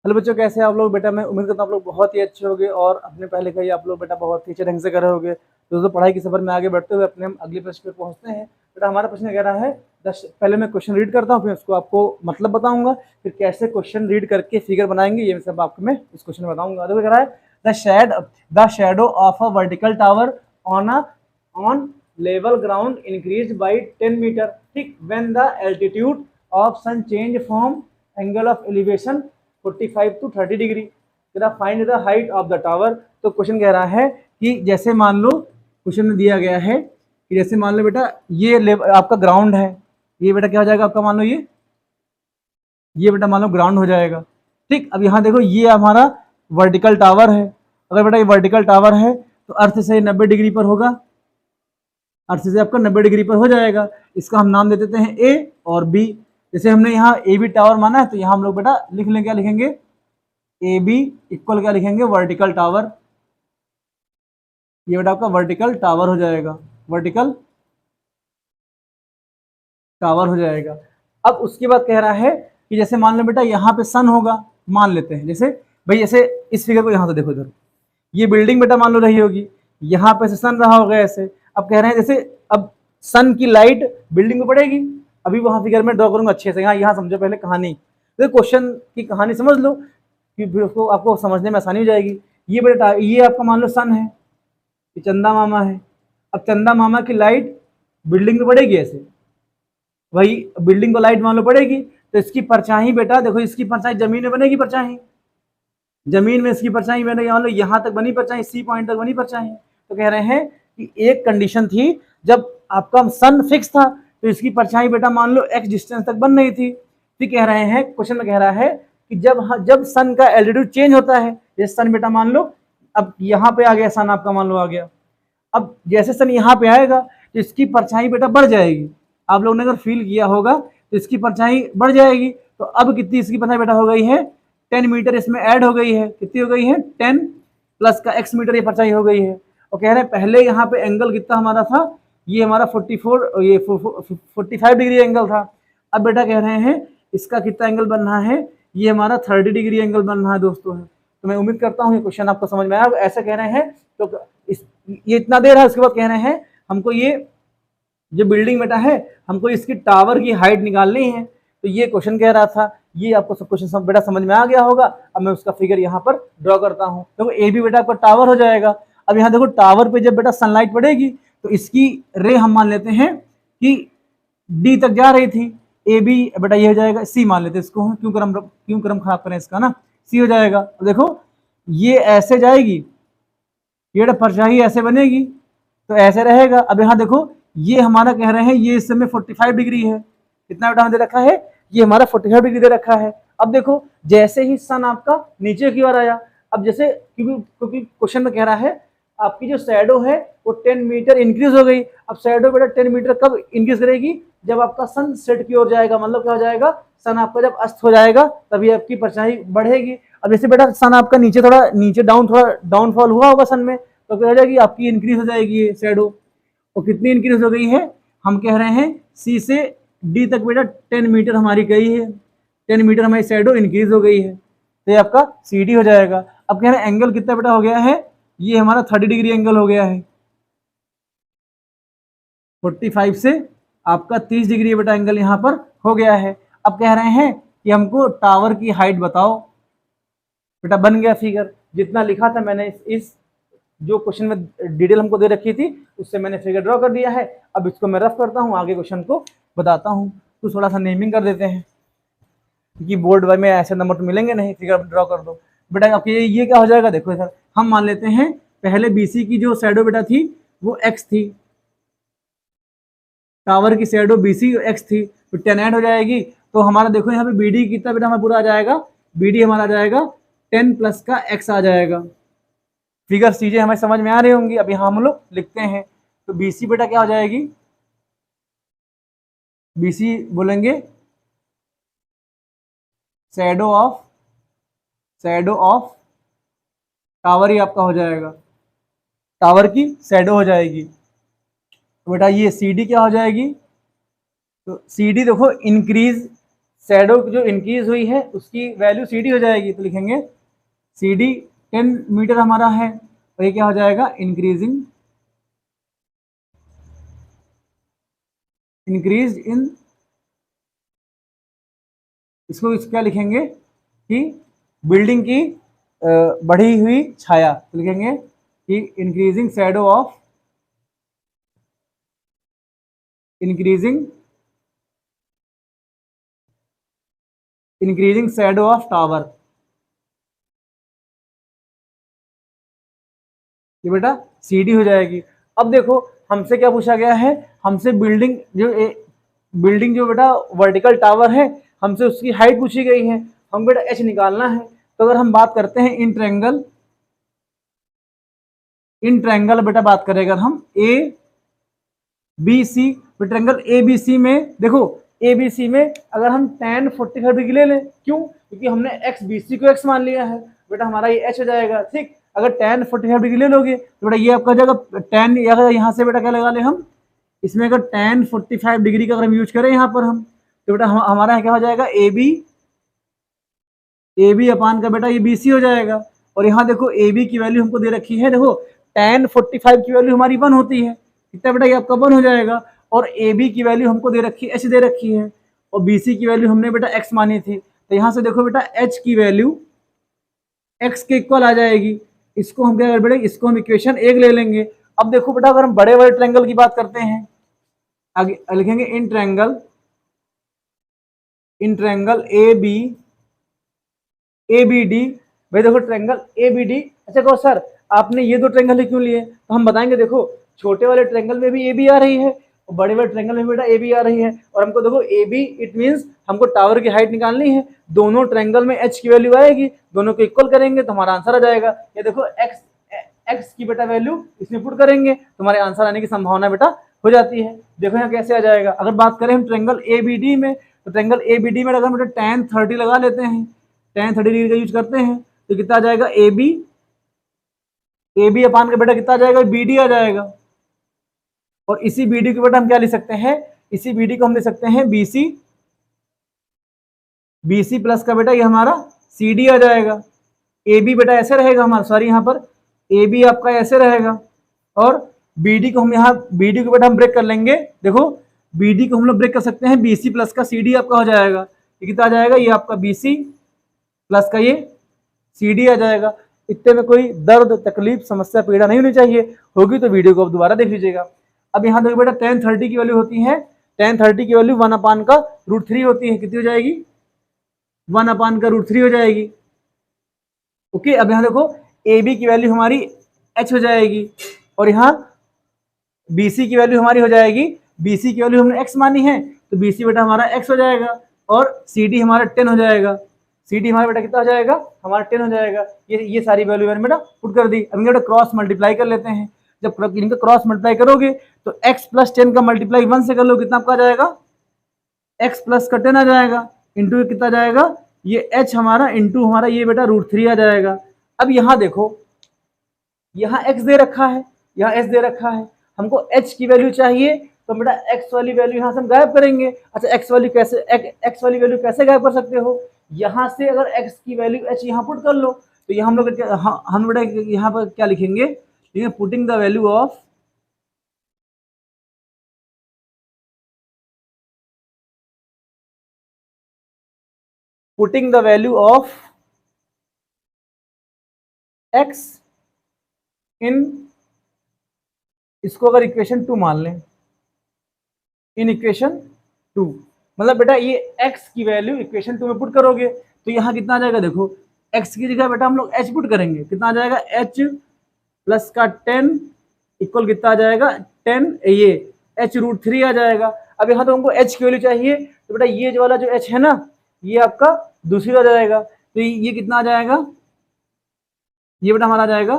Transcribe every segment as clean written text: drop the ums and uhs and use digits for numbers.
Hello बच्चों, कैसे हैं आप लोग? बेटा मैं उम्मीद करता हूँ आप लोग बहुत ही अच्छे होंगे और अपने पहले का ही आप लोग बेटा बहुत ही अच्छे ढंग से कर रहे होंगे। दोस्तों पढ़ाई के सफर में आगे बढ़ते हुए अपने हम अगले प्रश्न पे पहुंचते हैं। बेटा हमारा प्रश्न कह रहा है पहले मैं क्वेश्चन रीड करता हूँ, फिर उसको आपको मतलब बताऊंगा, फिर कैसे क्वेश्चन रीड करके फिगर बनाएंगे ये सब आपको मैं इस क्वेश्चन में बताऊंगा। देखो कह रहा है the shadow of a vertical tower on level ground increase by 10 metre, ठीक, when the altitude of sun change from angle of elevation 45 to 30 degree. Find the height of the tower. तो question कह रहा है कि जैसे मान लो question में दिया गया है कि जैसे मान लो बेटा ये आपका ग्राउंड है, ये बेटा क्या हो जाएगा आपका, मान लो ये बेटा मान लो ग्राउंड हो जाएगा, ठीक। अब यहाँ देखो ये हमारा वर्टिकल टावर है। अगर बेटा ये वर्टिकल टावर है तो अर्थ से 90 डिग्री पर होगा, अर्थ से आपका 90 डिग्री पर हो जाएगा। इसका हम नाम दे देते हैं ए और बी। जैसे हमने यहाँ ए बी टावर माना है तो यहाँ हम लोग बेटा लिख लेंगे, क्या लिखेंगे, ए बी इक्वल क्या लिखेंगे, वर्टिकल टावर। ये बेटा आपका वर्टिकल टावर हो जाएगा, वर्टिकल टावर हो जाएगा। अब उसके बाद कह रहा है कि जैसे मान लो बेटा यहाँ पे सन होगा, मान लेते हैं जैसे भाई, जैसे इस फिगर को यहाँ से देखो, इधर ये बिल्डिंग बेटा मान लो रही होगी, यहाँ पे से सन रहा होगा ऐसे। अब कह रहे हैं जैसे अब सन की लाइट बिल्डिंग में पड़ेगी, अभी वहां फिगर में ड्रॉ करूंगा अच्छे से। यहाँ समझो पहले कहानी, तो क्वेश्चन की कहानी समझ लो कि फिर उसको आपको समझने में आसानी हो जाएगी। ये बेटा ये आपका मान लो सन है, ये चंदा मामा है। अब चंदा मामा की लाइट बिल्डिंग में पड़ेगी ऐसे, वही बिल्डिंग को लाइट मान लो पड़ेगी, तो इसकी परछाई बेटा देखो, इसकी परछाई जमीन में बनेगी, परछाई जमीन में इसकी परछाई बनेगी, मान लो यहाँ तक बनी परछाई, सी पॉइंट तक बनी परछाई। तो कह रहे हैं कि एक कंडीशन थी जब आपका सन फिक्स था तो इसकी परछाई बेटा मान लो एक्स डिस्टेंस तक बन रही थी। फिर कह रहे हैं क्वेश्चन में कह रहा है कि जब सन का एल्टीट्यूड चेंज होता है, जैसे सन बेटा मान लो अब यहाँ पे आ गया, सन आपका मान लो आ गया, अब जैसे सन यहाँ पे आएगा तो इसकी परछाई बेटा बढ़ जाएगी। आप लोगों ने अगर फील किया होगा तो इसकी परछाई बढ़ जाएगी। तो अब कितनी इसकी परछाई बेटा हो गई है, 10 मीटर इसमें ऐड हो गई है। कितनी हो गई है, 10 प्लस का x मीटर ये परछाई हो गई है। और कह रहे हैं पहले यहाँ पे एंगल कितना हमारा था, ये हमारा 44 ये 45 डिग्री एंगल था। अब बेटा कह रहे हैं इसका कितना एंगल बन रहा है, ये हमारा 30 डिग्री एंगल बन रहा है दोस्तों है। तो मैं उम्मीद करता हूँ ये क्वेश्चन आपको समझ में आया। ऐसा कह रहे हैं तो ये इतना दे रहा है, उसके बाद कह रहे हैं हमको ये जो बिल्डिंग बेटा है हमको इसकी टावर की हाइट निकालनी है। तो ये क्वेश्चन कह रहा था, ये आपको सब क्वेश्चन बेटा समझ में आ गया होगा। अब मैं उसका फिगर यहाँ पर ड्रॉ करता हूँ। देखो ए भी बेटा आपका टावर हो जाएगा। अब यहाँ देखो टावर पे जब बेटा सनलाइट पड़ेगी तो इसकी रे हम मान लेते हैं कि डी तक जा रही थी, ए बी बेटा ये हो जाएगा, सी मान लेते हैं इसको, क्यों क्रम खराब करें इसका ना, सी हो जाएगा। तो देखो ये ऐसे जाएगी, ये बेटा परछाई ऐसे बनेगी तो ऐसे रहेगा। अब यहाँ देखो ये हमारा कह रहे हैं ये इस समय 45 डिग्री है, कितना बेटा हमें दे रखा है, ये हमारा 45 डिग्री दे रखा है। अब देखो जैसे ही सन आपका नीचे की ओर आया, अब जैसे क्योंकि क्वेश्चन में कह रहा है आपकी जो शैडो है वो 10 मीटर इंक्रीज हो गई। अब शैडो बेटा 10 मीटर कब इंक्रीज करेगी, जब आपका सन सेट की ओर जाएगा, मतलब क्या हो जाएगा, सन आपका जब अस्त हो जाएगा तभी आपकी परछाई बढ़ेगी। अब जैसे बेटा सन आपका नीचे थोड़ा थोड़ा डाउनफॉल हुआ होगा सन में, तो क्या हो जाएगी आपकी इंक्रीज हो जाएगी ये शैडो। और कितनी इंक्रीज हो गई है, हम कह रहे हैं सी से डी तक बेटा 10 मीटर हमारी गई है, 10 मीटर हमारी शैडो इंक्रीज हो गई है, तो ये आपका सी डी हो जाएगा। अब कह रहे हैं एंगल कितना बेटा हो गया है, ये हमारा 30 डिग्री एंगल हो गया है, 45 से आपका 30 डिग्री बेटा एंगल यहाँ पर हो गया है। अब कह रहे हैं कि हमको टावर की हाइट बताओ। बेटा बन गया फिगर, जितना लिखा था मैंने इस जो क्वेश्चन में डिटेल हमको दे रखी थी उससे मैंने फिगर ड्रॉ कर दिया है। अब इसको मैं रफ करता हूँ, आगे क्वेश्चन को बताता हूँ। तो थोड़ा सा नेमिंग कर देते हैं क्योंकि बोर्ड में ऐसे नंबर तो मिलेंगे नहीं, फिगर ड्रॉ कर दो बेटा। आपके ये क्या हो जाएगा, देखो सर हम मान लेते हैं पहले बीसी की जो शैडो बेटा थी वो एक्स थी, टावर की शैडो बीसी एक्स थी, तो 10 ऐड हो जाएगी। तो हमारा देखो यहाँ पे बीडी कितना बेटा हमारा पूरा आ जाएगा, बीडी हमारा आ जाएगा 10 प्लस का एक्स आ जाएगा। फिगर चीजें हमें समझ में आ रही होंगी। अब यहाँ हम लोग लिखते हैं तो बीसी बेटा क्या हो जाएगी, बीसी बोलेंगे शैडो ऑफ टावर ही आपका हो जाएगा, टावर की शैडो हो जाएगी। तो बेटा ये सी डी क्या हो जाएगी, तो सी डी देखो इंक्रीज शैडो जो इंक्रीज हुई है उसकी वैल्यू सी डी हो जाएगी, तो लिखेंगे सी डी 10 मीटर हमारा है, और ये क्या हो जाएगा, इंक्रीज इन, इसको क्या लिखेंगे कि बिल्डिंग की बढ़ी हुई छाया, तो लिखेंगे कि increasing shadow of, increasing shadow of tower. ये बेटा सीडी हो जाएगी। अब देखो हमसे क्या पूछा गया है, हमसे बिल्डिंग जो बेटा वर्टिकल टावर है, हमसे उसकी हाइट पूछी गई है, हम बेटा एच निकालना है। तो अगर हम बात करते हैं इन ट्रैंगल बेटा बात करें अगर हम A B C, triangle A B C में देखो, ए बी सी में अगर हम tan 45 डिग्री ले लें, क्यों, क्योंकि हमने एक्स बी सी को एक्स मान लिया है, बेटा हमारा ये एच हो जाएगा। ठीक, अगर tan 45 डिग्री ले लोगे तो बेटा ये आपका जाएगा tan, अगर यहाँ से बेटा क्या लगा ले हम, इसमें अगर tan 45 डिग्री का अगर हम यूज करें यहाँ पर हम, तो बेटा हमारा क्या हो जाएगा, ए बी अपान का बेटा ये बी सी हो जाएगा। और यहाँ देखो ए बी की वैल्यू हमको दे रखी है, देखो tan 45 की वैल्यू हमारी 1 होती है, कितना बेटा ये आपका 1 हो जाएगा। और ए बी की वैल्यू हमको दे रखी है, एच दे रखी है, और बी सी की वैल्यू हमने बेटा एक्स मानी थी, तो यहाँ से देखो बेटा एच की वैल्यू एक्स के इक्वल आ जाएगी। इसको हम क्या कर बेटा, इसको हम इक्वेशन 1 ले लेंगे। अब देखो बेटा अगर हम बड़े बड़े ट्रायंगल की बात करते हैं, आगे लिखेंगे in triangle A B D. भाई देखो ट्रायंगल ए बी डी, अच्छा कहो सर आपने ये दो ट्रायंगल ही क्यों लिए, तो हम बताएंगे देखो छोटे वाले ट्रायंगल में भी ए बी आ रही है और बड़े वाले ट्रायंगल में बेटा ए बी आ रही है, और हमको देखो ए बी इट मींस हमको टावर की हाइट निकालनी है, दोनों ट्रायंगल में एच की वैल्यू आएगी, दोनों को इक्वल करेंगे तो हमारा आंसर आ जाएगा। ये देखो एक्स की बेटा वैल्यू इसमें पुट करेंगे तो हमारे आंसर आने की संभावना बेटा हो जाती है। देखो यहाँ कैसे आ जाएगा, अगर बात करें हम ट्रायंगल ए बी डी में, तो ट्रायंगल ए बी डी में अगर हम बेटा tan 30 लगा लेते हैं, tan 30 डिग्री का यूज करते हैं, तो कितना आ जाएगा, ए बी अपान का बेटा कितना आ जाएगा, बी डी आ जाएगा। और इसी बी डी को बेटा हम क्या लिख सकते हैं, इसी बी डी को हम लिख सकते हैं बी सी प्लस का बेटा ये हमारा सी डी आ जाएगा। ए बी बेटा ऐसे रहेगा हमारा, सॉरी यहाँ पर ए बी आपका ऐसे रहेगा, और बी डी को हम यहाँ बी डी को बेटा हम ब्रेक कर लेंगे, देखो बी डी को हम लोग ब्रेक कर सकते हैं, बी सी प्लस का सी डी आपका हो जाएगा, ये कितना आ जाएगा, ये आपका बी सी प्लस का ये सी डी आ जाएगा। इतने में कोई दर्द तकलीफ समस्या पीड़ा नहीं होनी चाहिए, होगी तो वीडियो को अब दोबारा देख लीजिएगा। अब यहाँ देखो बेटा tan 30 की वैल्यू होती है, tan 30 की वैल्यू 1 अपान का √3 होती है, कितनी हो जाएगी, 1 अपान का √3 हो जाएगी। ओके, अब यहाँ देखो ए बी की वैल्यू हमारी एच हो जाएगी, और यहाँ बी सी की वैल्यू हमारी हो जाएगी, बी सी की वैल्यू हमने एक्स मानी है तो बी सी बेटा हमारा एक्स हो जाएगा, और सी डी हमारा 10 हो जाएगा, सी डी हमारा बेटा कितना हो जाएगा, हमारा 10 हो जाएगा। ये सारी वैल्यू मैंने बेटा पुट कर दी। अब बेटा क्रॉस मल्टीप्लाई कर लेते हैं, जब इनका क्रॉस मल्टीप्लाई करोगे तो x प्लस 10 का मल्टीप्लाई 1 से कर लो, कितना आपका आ जाएगा, x प्लस का 10 आ जाएगा, इंटू कितना जाएगा, ये h हमारा इंटू हमारा ये बेटा √3 आ जाएगा। अब यहाँ देखो यहाँ x दे रखा है, यहाँ s दे रखा है, हमको h की वैल्यू चाहिए, तो बेटा x वाली वैल्यू यहाँ से हम गायब करेंगे। अच्छा x वाली वैल्यू कैसे गायब कर सकते हो, यहाँ से अगर x की वैल्यू h यहाँ पुट कर लो, तो यहाँ हम लोग हम बेटा यहाँ पर क्या लिखेंगे, putting the value of x इन, इसको अगर इक्वेशन 2 मान लें, इन इक्वेशन 2, मतलब बेटा ये x की वैल्यू इक्वेशन 2 में पुट करोगे तो यहाँ कितना आ जाएगा, देखो x की जगह बेटा हम लोग h पुट करेंगे, कितना आ जाएगा, h प्लस का 10 इक्वल कितना आ जाएगा, 10 ये h √3 आ जाएगा। अब यहाँ तो हमको h की वैल्यू चाहिए, तो बेटा ये जो वाला जो h है ना, ये आपका दूसरी आ जाएगा, तो ये कितना आ जाएगा, ये बेटा हमारा आ जाएगा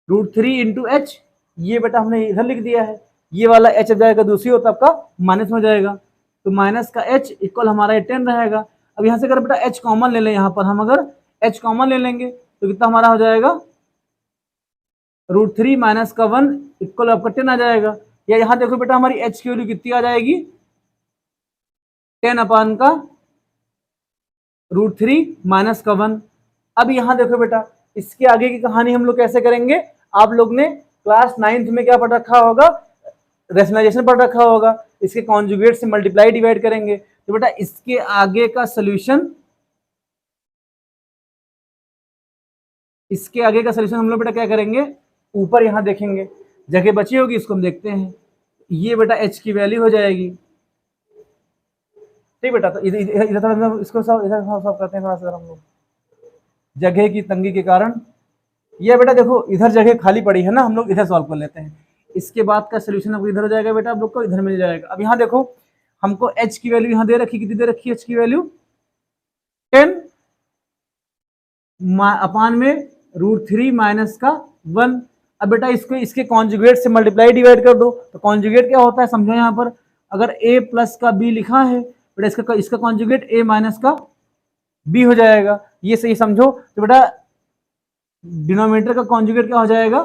√3 इंटू एच, ये बेटा हमने इधर लिख दिया है, ये वाला h आ जाएगा दूसरी ओर, तो आपका माइनस में जाएगा, तो माइनस का h इक्वल हमारा 10 रहेगा। अब यहाँ से अगर बेटा h कॉमन ले लें, यहाँ पर हम अगर h कॉमन ले लेंगे तो कितना हमारा हो जाएगा, √3 माइनस का 1 इक्वल आपका 10 आ जाएगा। या यहाँ देखो बेटा हमारी h की वैल्यू कितनी आ जाएगी, 10/√3 माइनस का 1। अब यहाँ देखो बेटा, इसके आगे की कहानी हम लोग कैसे करेंगे, आप लोग ने क्लास 9th में क्या पढ़ रखा होगा, रेशनलाइजेशन पढ़ रखा होगा, इसके कॉन्जुगेट से मल्टीप्लाई डिवाइड करेंगे। तो बेटा इसके आगे का सोल्यूशन, इसके आगे का सोल्यूशन हम लोग बेटा क्या करेंगे, ऊपर यहाँ देखेंगे, जगह बची होगी इसको हम देखते हैं। ये बेटा h की वैल्यू हो जाएगी, ठीक बेटा। तो इधर थोड़ा इसको इधर सॉल्व करते हैं थोड़ा सा हम लोग, जगह की तंगी के कारण। ये बेटा देखो इधर जगह खाली पड़ी है ना, हम लोग इधर सॉल्व कर लेते हैं। इसके बाद का सोल्यूशन आपको इधर हो जाएगा बेटा, आप लोग को इधर मिल जाएगा। अब यहाँ देखो हमको h की वैल्यू यहाँ दे रखी, कितनी दे रखी है h की वैल्यू 10/√3 माइनस का 1। अब बेटा इसको इसके कॉन्जुगेट से मल्टीप्लाई डिवाइड कर दो। तो कॉन्जुगेट क्या होता है समझो, यहाँ पर अगर a प्लस का b लिखा है बेटा, इसका कॉन्जुगेट a माइनस का b हो जाएगा, ये सही समझो। तो बेटा डिनोमिनेटर का कॉन्जुगेट क्या हो जाएगा,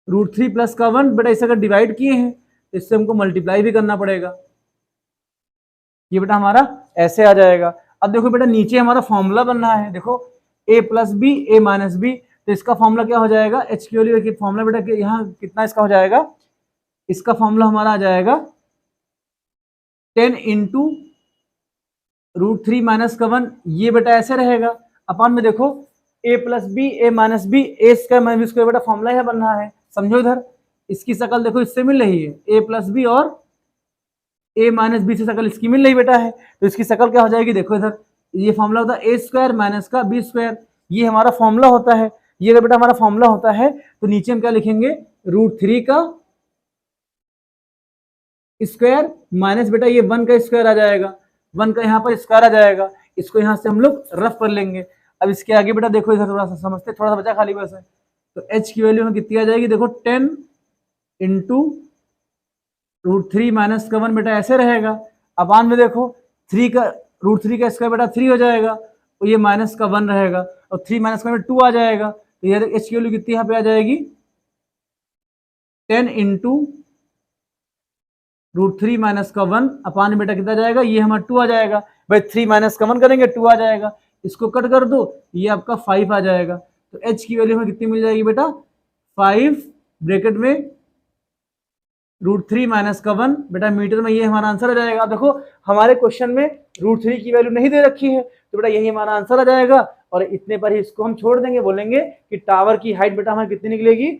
√3 प्लस का 1। बेटा इसे अगर डिवाइड किए हैं तो इससे हमको मल्टीप्लाई भी करना पड़ेगा, ये बेटा हमारा ऐसे आ जाएगा। अब देखो बेटा नीचे हमारा फॉर्मूला बन रहा है, देखो a plus b a minus b, तो इसका फॉर्मूला क्या हो जाएगा, h की वैल्यू की फॉर्मूला बेटा यहाँ कितना इसका हो जाएगा, इसका फॉर्मूला हमारा आ जाएगा 10/√3 माइनस का 1। ये बेटा ऐसे रहेगा, अपन में देखो a plus b a minus b, a square minus b square बेटा फॉर्मूला है बन रहा है, समझो। इधर इसकी शकल देखो इससे मिल रही है, a प्लस बी और a माइनस बी से शकल इसकी मिल रही बेटा है, तो इसकी शकल क्या हो जाएगी, देखो इधर ये फॉर्मूला होता है a स्क्वायर माइनस का बी स्क्वायर, ये हमारा फॉर्मूला होता है। ये अगर बेटा हमारा फॉर्मूला होता है तो नीचे हम क्या लिखेंगे, √3 का स्क्वायर माइनस बेटा ये 1 का स्क्वायर आ जाएगा, 1 का यहाँ पर स्क्वायर आ जाएगा, इसको यहाँ से हम लोग रफ कर लेंगे। अब इसके आगे बेटा देखो इधर थोड़ा सा समझते, थोड़ा सा बचा खाली बस है। तो h की वैल्यू में कितनी आ जाएगी, देखो 10/√3 माइनस का 1 बेटा ऐसे रहेगा। अपान में देखो 3 का √3 का स्क्वायर बेटा 3 हो जाएगा, तो ये माइनस का 1 रहेगा, और 3 माइनस का 2 आ जाएगा। तो ये h की वैल्यू कितनी यहाँ पे आ जाएगी, 10/√3 माइनस का 1 अपान बेटा कितना जाएगा, ये हमारा 2 आ जाएगा। भाई 3 माइनस का 1 करेंगे 2 आ जाएगा, इसको कट कर दो, ये आपका 5 आ जाएगा। तो h की वैल्यू में कितनी मिल जाएगी बेटा, 5 ब्रैकेट में √3 माइनस का 1 बेटा मीटर में, ये हमारा आंसर आ जाएगा। देखो हमारे क्वेश्चन में √3 की वैल्यू नहीं दे रखी है, तो बेटा यही हमारा आंसर आ जाएगा। और इतने पर ही इसको हम छोड़ देंगे, बोलेंगे कि टावर की हाइट बेटा हमारी कितनी निकलेगी,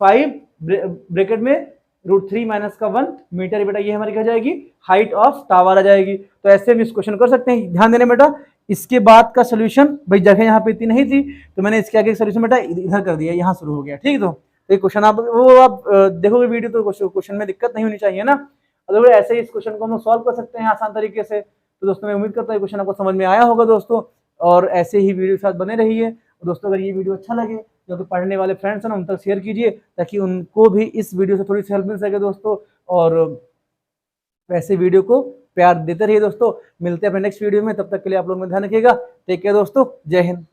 5 ब्रैकेट में √3 माइनस का 1 मीटर बेटा, ये हमारी क्या जाएगी, हाइट ऑफ टावर आ जाएगी। तो ऐसे हम इस क्वेश्चन कर सकते हैं। ध्यान देना बेटा, इसके बाद का सोल्यूशन, भाई जगह यहाँ पे इतनी नहीं थी तो मैंने इसके आगे सोल्यूशन बेटा इधर कर दिया, यहाँ शुरू हो गया, ठीक है। तो ये क्वेश्चन आप देखोगे वीडियो तो क्वेश्चन में दिक्कत नहीं होनी चाहिए ना, अगर ऐसे ही इस क्वेश्चन को हम सॉल्व कर सकते हैं आसान तरीके से। तो दोस्तों मैं उम्मीद करता हूँ क्वेश्चन आपको समझ में आया होगा दोस्तों, और ऐसे ही वीडियो के साथ बने रहिए। दोस्तों अगर ये वीडियो अच्छा लगे, जो कि पढ़ने वाले फ्रेंड्स हैं उन तक शेयर कीजिए, ताकि उनको भी इस वीडियो से थोड़ी सी हेल्प मिल सके दोस्तों। और वैसे वीडियो को प्यार देते रहिए दोस्तों। मिलते हैं अपने नेक्स्ट वीडियो में, तब तक के लिए आप लोग में ध्यान रखिएगा। टेक केयर दोस्तों, जय हिंद।